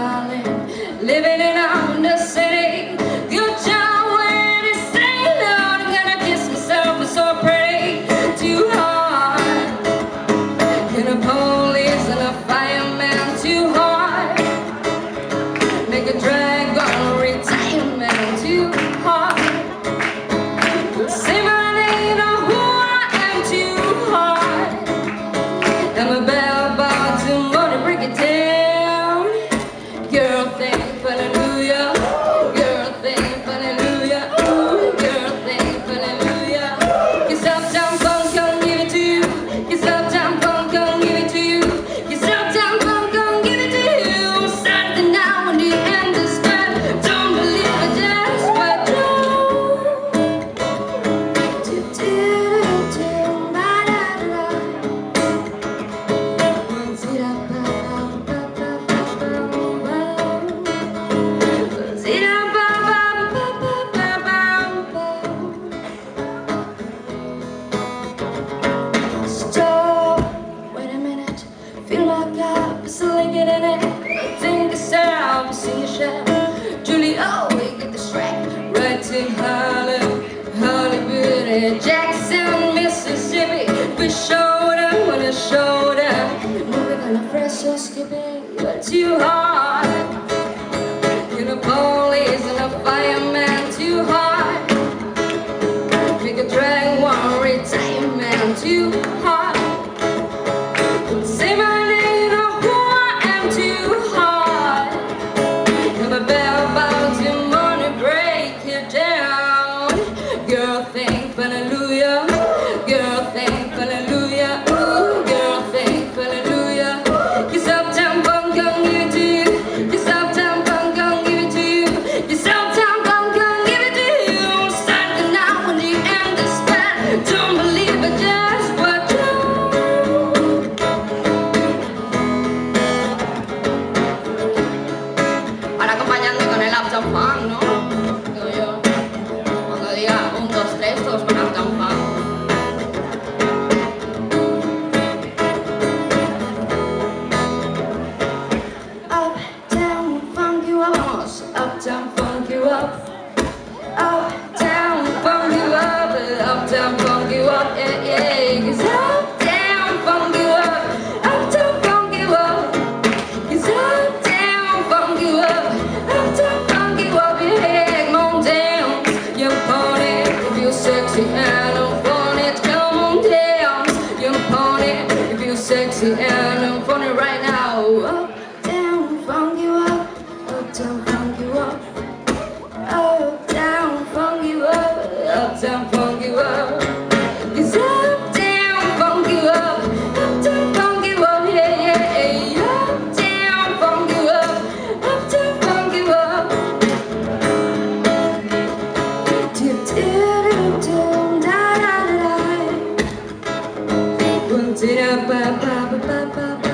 darling, living in the city. Good job when you say, Lord, I'm gonna kiss myself, it's so pretty. Too hard, and a police and a fireman, too hard. Make a drag on retirement, too hard. Say my name, know who I am, too hard. I'm a bell bound to money, break it down. Girl, thank hallelujah. Girl, thank hallelujah. Girl, thank hallelujah. Cause Uptown Funk gon' give it to you. Cause Uptown Funk gon' give it to you. Cause Uptown Funk gon' give it to you. Starting now when you understand. Don't believe it, just what you feel like I was slinking in it. I think it's time to sing a shout. Julie, oh, we get this track right to Hollywood and Jackson, Mississippi. We showed up when it showed up. We're gonna fresh so skippy, but too hard. You're the police and a fireman, too hard. Pick a drag, one retirement, too hard. Say my name, know who I am, too hard. I'm a bell bound to money, break it down. Girl, thank hallelujah. Girl, thank hallelujah. Ooh, girl, thank hallelujah. Cause Uptown Funk gon' give it to you. Cause Uptown Funk gon' give it to you. Cause Uptown Funk gon' give it to you. Starting now when you understand. Don't believe it, just what you. Acompañando con el Uptown Funk, ¿no? Digo yo. Cuando diga 1, 2, 3, todos con Uptown Funk. Uptown funk you up, vamos. Uptown funk you up. Uptown funk you up. Uptown funk you up, yeah, yeah. 'Cause Uptown funk you up. Uptown funk you up. 'Cause Uptown funk you up. Uptown funk you up, yeah. Come on dance, you pony. If you're sexy and I'm funny, come on dance, you pony. If you're sexy and I'm funny right now. Uptown funk you up. Uptown funk you up. Uptown funk you up. Uptown funk you up. 'Cause Uptown funk you up. Uptown funk you up, yeah, yeah. Uptown funk you up. Uptown funk you up. Dip, dip, dip, da da da da. Ba ba ba ba ba ba.